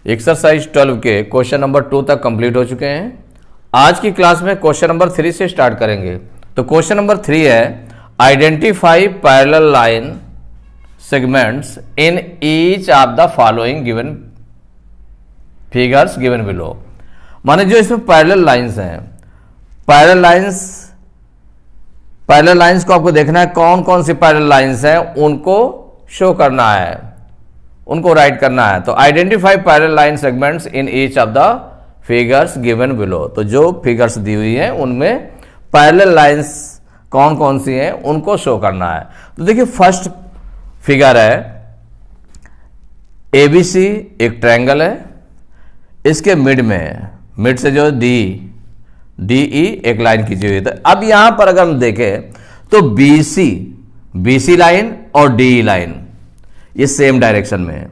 Exercise 12 के question number 2 तक complete हो चुके हैं। आज की क्लास में क्वेश्चन नंबर 3 से स्टार्ट करेंगे। तो क्वेश्चन नंबर 3 है identify parallel line segments in each of the following given figures given below. माने जो इसमें पैरेलल लाइंस हैं, पैरेलल लाइंस को आपको देखना है कौन कौन सी पैरेलल लाइंस हैं, उनको शो करना है, उनको राइट करना है। तो identify parallel line segments in each of the figures given below. तो जो फिगर्स दी हुई हैं उनमें पैरेलल लाइंस कौन कौन सी हैं उनको शो करना है। तो देखिए फर्स्ट फिगर है एबीसी, एक ट्रायंगल है, इसके मिड से जो डीई एक लाइन खींची हुई है। तो अब यहां पर अगर हम देखें तो बीसी लाइन और डीई लाइन ये सेम डायरेक्शन में है।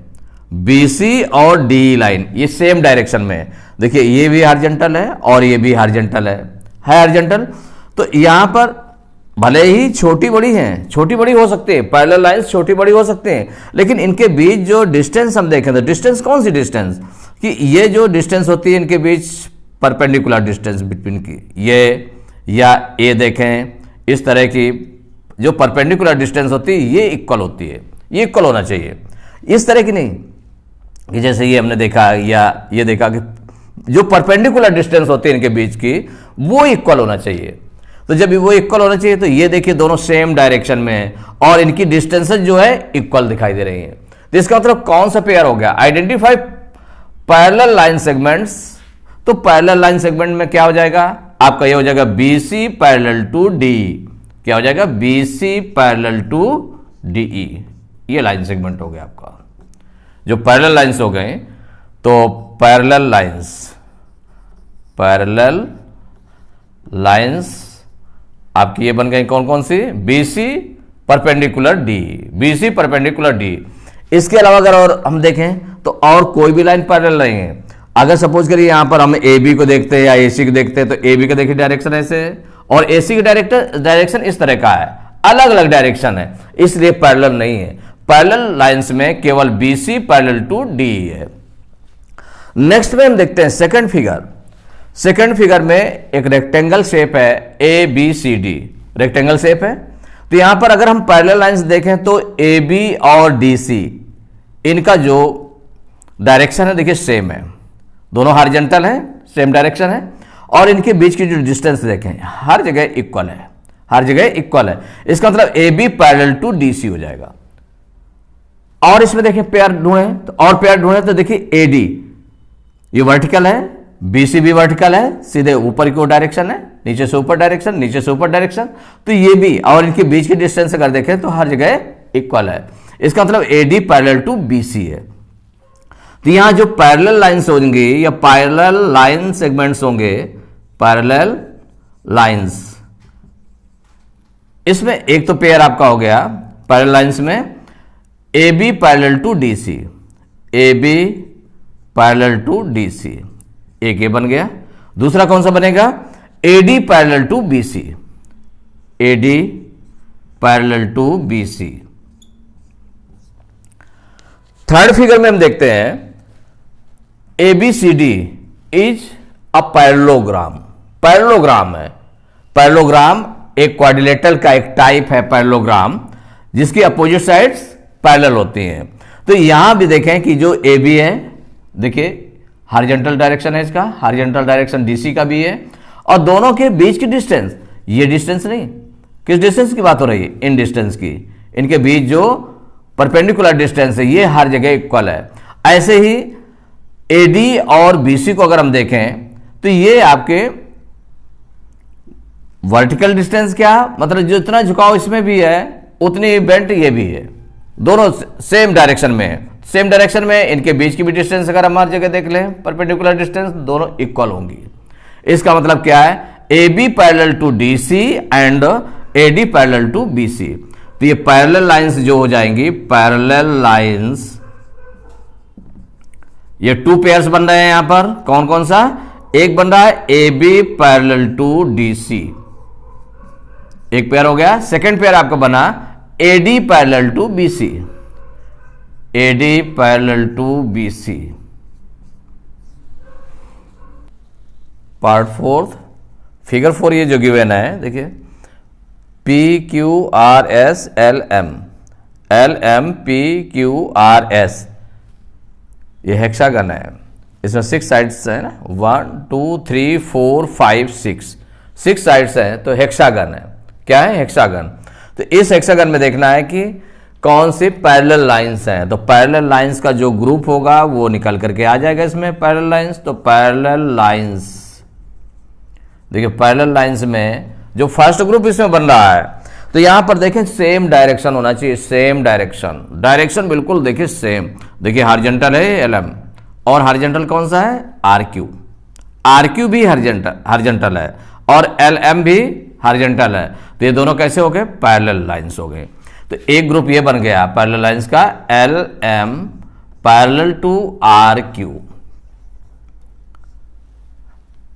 बीसी और डीई लाइन ये सेम डायरेक्शन में है। देखिए ये भी हॉरिजॉन्टल है और ये भी हॉरिजॉन्टल है हॉरिजॉन्टल। तो यहां पर भले ही छोटी बड़ी हो सकती है, पैरेलल लाइंस छोटी बड़ी हो सकते हैं, लेकिन इनके बीच जो डिस्टेंस हम देखें तो डिस्टेंस कौन सी डिस्टेंस कि ये जो डिस्टेंस होती है इनके बीच परपेंडिकुलर डिस्टेंस बिटवीन की ये देखें, इस तरह की जो परपेंडिकुलर डिस्टेंस होती है ये इक्वल होती है, ये इक्वल होना चाहिए। इस तरह की नहीं कि जैसे ये हमने देखा या ये देखा कि जो परपेंडिकुलर डिस्टेंस होती है इनके बीच की वो इक्वल होना चाहिए। तो जब वो इक्वल होना चाहिए तो ये देखिए दोनों सेम डायरेक्शन में है और इनकी डिस्टेंसेस जो है इक्वल दिखाई दे रही हैं। तो इसका मतलब कौन सा पेयर हो गया? Identify parallel line segments. तो पैरेलल लाइन सेगमेंट में क्या हो जाएगा आपका? ये हो जाएगा बीसी पैरेलल टू डीई। क्या हो जाएगा? BC parallel to DE. ये लाइन सेगमेंट हो गया आपका। जो पैरेलल लाइंस हो गए तो पैरेलल लाइंस आपकी ये बन गई कौन कौन सी? B C perpendicular D, B C perpendicular D. इसके अलावा अगर और हम देखें तो और कोई भी लाइन पैरेलल नहीं है। अगर सपोज करिए यहां पर हम ए बी को देखते हैं या एसी को देखते हैं तो ए बी का देखिए डायरेक्शन ऐसे है और एसी का डायरेक्शन इस तरह का है, अलग अलग डायरेक्शन है, इसलिए पैरेलल नहीं है। पैरेलल लाइंस में केवल बीसी पैरेलल टू डी है। नेक्स्ट में हम देखते हैं सेकंड फिगर में एक रेक्टेंगल शेप है A B C D, rectangle shape है। तो यहां पर अगर हम पैरेलल लाइंस देखें तो ए बी और डी सी इनका जो डायरेक्शन है देखिए सेम है, दोनों हॉरिजॉन्टल है, सेम डायरेक्शन है और इनके बीच की जो डिस्टेंस देखें हर जगह इक्वल है, हर जगह इक्वल है। इसका मतलब A B parallel to D C हो जाएगा। और इसमें देखें पेयर ढूंढे तो देखिए ए डी ये वर्टिकल है, बीसी भी वर्टिकल है, सीधे ऊपर की डायरेक्शन है, नीचे से ऊपर डायरेक्शन, नीचे से ऊपर डायरेक्शन। तो ये भी और इनके बीच की डिस्टेंस अगर देखें तो हर जगह इक्वल है। इसका मतलब एडी पैरेलल टू बीसी है। तो यहां जो पैरेलल लाइंस होंगे या पैरेलल लाइन सेगमेंट्स होंगे, पैरेलल लाइंस, इसमें एक तो पेयर आपका हो गया पैरेलल लाइंस में A B parallel to D C, A B parallel to D C, एक ये बन गया। दूसरा कौन सा बनेगा? AD parallel to BC, AD parallel to BC. Third figure में हम देखते हैं ABCD is a parallelogram. Parallelogram है, पैरेललोग्राम एक क्वाड्रिलेटरल का एक टाइप है पैरेललोग्राम जिसकी अपोजिट साइड्स पैरेलल होती हैं। तो यहां भी देखें कि जो ए बी है देखिए हॉरिजॉन्टल डायरेक्शन है, इसका हॉरिजॉन्टल डायरेक्शन डीसी का भी है और दोनों के बीच की डिस्टेंस, ये डिस्टेंस नहीं, किस डिस्टेंस की बात हो रही है? इन डिस्टेंस की। इनके बीच जो परपेंडिकुलर डिस्टेंस है ये हर जगह इक्वल है। ऐसे ही एडी और बीसी को अगर हम देखें तो ये आपके वर्टिकल डिस्टेंस क्या मतलब जितना झुकाव इसमें भी है उतनी बेंट ये भी है, दोनों सेम डायरेक्शन में है। सेम डायरेक्शन में इनके बीच की भी डिस्टेंस अगर हम हर जगह देख लें परपेंडिकुलर डिस्टेंस दोनों इक्वल होंगी। इसका मतलब क्या है? A B parallel to D C and A D parallel to B C. तो ये पैरेलल लाइंस जो हो जाएंगी, पैरेलल लाइंस, ये टू पेयर्स बन रहे हैं यहां पर। कौन कौन सा? एक बन रहा है A B parallel to D C, एक पेयर हो गया। सेकेंड पेयर आपका बना A D parallel to B C, AD parallel to BC। Part fourth figure 4 ये जो गिवन है देखिए, PQRS LM PQRS, ये हेक्सागन है, इसमें 6 साइड्स है ना, 1 2 3 4 5 6 साइड्स हैं, तो हेक्सागन है। क्या है? हेक्सागन। तो इस हेक्सागन में देखना है कि कौन सी पैरेलल लाइंस हैं, तो पैरेलल लाइंस का जो ग्रुप होगा वो निकल करके आ जाएगा इसमें पैरेलल लाइंस। तो पैरेलल लाइंस, देखिए पैरेलल लाइंस में जो फर्स्ट ग्रुप इसमें बन रहा है, तो यहां पर देखें सेम डायरेक्शन होना चाहिए, सेम डायरेक्शन बिल्कुल देखिए सेम। देखिए हॉरिजॉन्टल है LM और हॉरिजॉन्टल कौन सा है? RQ भी हॉरिजॉन्टल है और LM भी हॉरिजॉन्टल है। तो ये दोनों कैसे हो गए? पैरेलल लाइंस हो गए। तो एक ग्रुप ये बन गया पैरेलल लाइंस का LM पैरेलल टू RQ,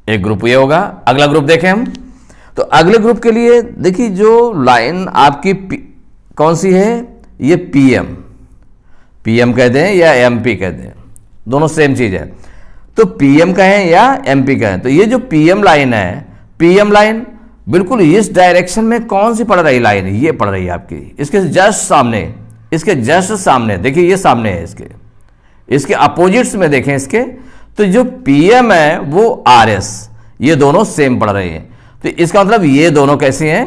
एक ग्रुप ये होगा। अगला ग्रुप देखें हम, तो अगले ग्रुप के लिए देखिए जो लाइन आपकी कौन सी है? ये PM कहते हैं या MP कहते हैं, दोनों सेम चीज है। तो PM कहें या MP कहें, तो ये जो PM लाइन है, PM लाइन बिल्कुल इस डायरेक्शन में कौन सी पड़ रही लाइन? ये पड़ रही है आपकी इसके जस्ट सामने, देखिए ये सामने है इसके अपोजिट्स में देखें इसके, तो जो PM है वो RS, ये दोनों सेम पड़ रहे हैं। तो इसका मतलब ये दोनों कैसी हैं?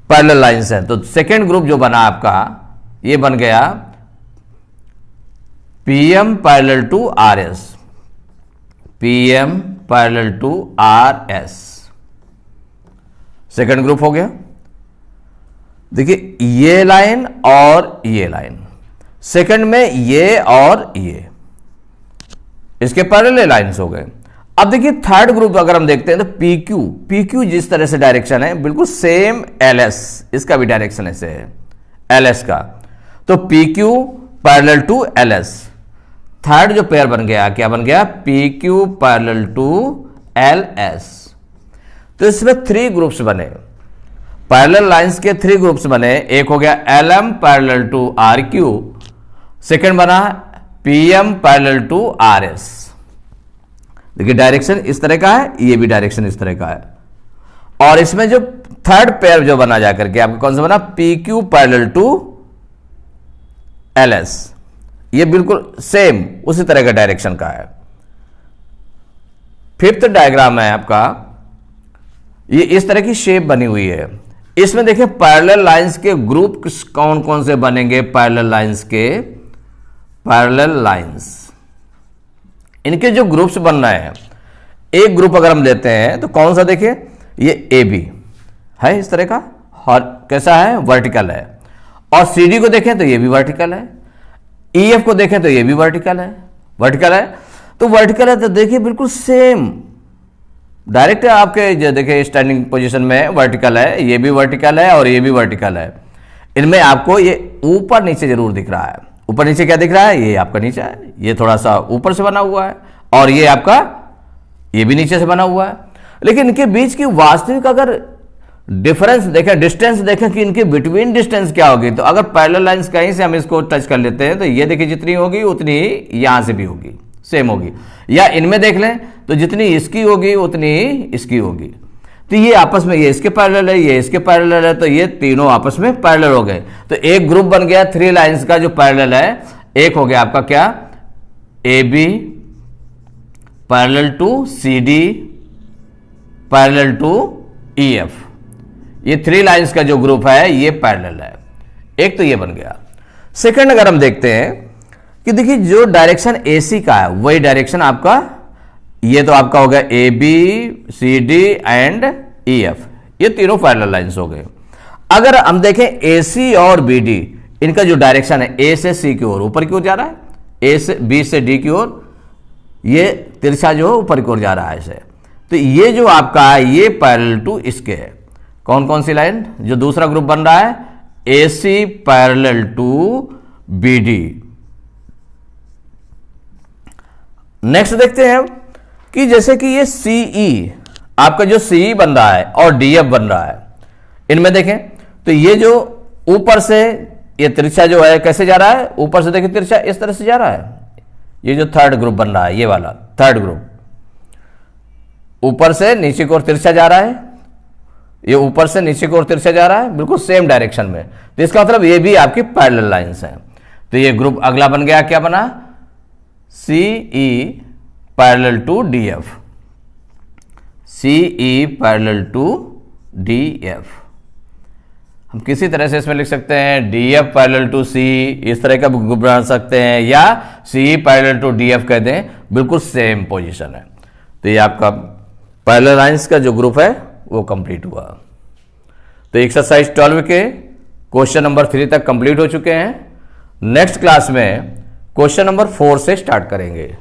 पैरेलल लाइंस हैं। तो सेकेंड ग्रुप जो बना आपका, ये बन गया PM parallel to RS, PM parallel to RS, second group हो गया। देखिए ये लाइन और ये लाइन, सेकेंड में ये और ये, इसके पैरेलल लाइंस हो गए। अब देखिए थर्ड ग्रुप अगर हम देखते हैं तो PQ जिस तरह से डायरेक्शन है बिल्कुल सेम LS, इसका भी डायरेक्शन ऐसे है LS का, तो PQ parallel to LS। Third जो पेयर बन गया, क्या बन गया? PQ parallel to LS। तो इसमें 3 ग्रुप्स बने, पैरेलल लाइंस के 3 ग्रुप्स बने। एक हो गया LM parallel to RQ, second बना PM पैरेलल टू RS। देखिए डायरेक्शन इस तरह का है, ये भी डायरेक्शन इस तरह का है। और इसमें जो थर्ड पेयर जो बना जाकर के आपका कौन सा बना? PQ पैरेलल टू LS, ये बिल्कुल सेम उसी तरह का डायरेक्शन का है। फिफ्थ डायग्राम है आपका, ये इस तरह की शेप बनी हुई है। इसमें देखिए पैरेलल लाइंस के ग्रुप कौन कौन से बनेंगे? पैरेलल लाइंस इनके जो ग्रुप्स बन रहे हैं, एक ग्रुप अगर हम लेते हैं तो कौन सा? देखिए ये AB है इस तरह का, और कैसा है? वर्टिकल है। और CD को देखें तो ये भी वर्टिकल है, EF को देखें तो ये भी वर्टिकल है। तो वर्टिकल है तो देखिए बिल्कुल सेम डायरेक्ट आपके जो देखिए स्टैंडिंग पोजीशन में वर्टिकल है, ये भी वर्टिकल है और ये भी वर्टिकल है। इनमें आपको ये ऊपर नीचे जरूर दिख रहा है। ऊपर नीचे क्या दिख रहा है? ये आपका नीचे है, ये थोड़ा सा ऊपर से बना हुआ है, और ये आपका ये भी नीचे से बना हुआ है। लेकिन इनके बीच की वास्तविक अगर डिफरेंस देखें, डिस्टेंस देखें कि इनके बिटवीन डिस्टेंस क्या होगी, तो अगर पैरेलल लाइंस कहीं से हम इसको टच कर लेते हैं तो ये देखिए जितनी होगी उतनी ही यहां से भी होगी, सेम होगी। या इनमें देख लें तो जितनी इसकी होगी उतनी ही इसकी होगी। तो ये आपस में, ये इसके पैरेलल है, ये इसके पैरेलल है, तो ये तीनों आपस में पैरेलल हो गए। तो एक ग्रुप बन गया 3 लाइंस का जो पैरेलल है। एक हो गया आपका क्या? AB parallel to CD parallel to EF, ये 3 लाइंस का जो ग्रुप है ये पैरेलल है। एक तो ये बन गया। सेकंड अगर हम देखते हैं कि देखिए जो डायरेक्शन AC का है वही डायरेक्शन आपका, ये तो आपका हो गया AB CD एंड EF, ये तीनों पैरेलल लाइंस हो गए। अगर हम देखें AC और BD, इनका जो डायरेक्शन है A से C की ओर ऊपर की ओर जा रहा है, B से D की ओर, ये तिरछा जो है ऊपर की ओर जा रहा है ऐसे। तो ये जो आपका है ये पैरेलल टू इसके है। कौन कौन सी लाइन? जो दूसरा ग्रुप बन रहा है AC parallel to BD। Next देखते हैं कि जैसे कि ये CE, आपका जो CE बन रहा है और DF बन रहा है, इनमें देखें तो ये जो ऊपर से ये तिरछा जो है कैसे जा रहा है? ऊपर से देखिए तिरछा इस तरह से जा रहा है। ये जो थर्ड ग्रुप बन रहा है, ये वाला थर्ड ग्रुप, ऊपर से नीचे की ओर तिरछा जा रहा है, ये ऊपर से नीचे की ओर तिरछा जा रहा है बिल्कुल सेम डायरेक्शन में, तो इसका मतलब ये भी आपकी पैरेलल लाइंस हैं। तो ये ग्रुप अगला बन गया, क्या बना, C E parallel to D F, C E parallel to D F. हम किसी तरह से इसमें लिख सकते हैं D F parallel to C, इस तरह का ग्रुप बना सकते हैं, या C parallel to D F कह दें, बिल्कुल सेम पोजीशन है। तो ये आपका पैरेलल लाइंस का जो ग्रुप है वो कंप्लीट हुआ। तो एक्सरसाइज 12 के क्वेश्चन नंबर 3 तक कंप्लीट हो चुके हैं। नेक्स्ट क्लास में क्वेश्चन नंबर 4 से स्टार्ट करेंगे।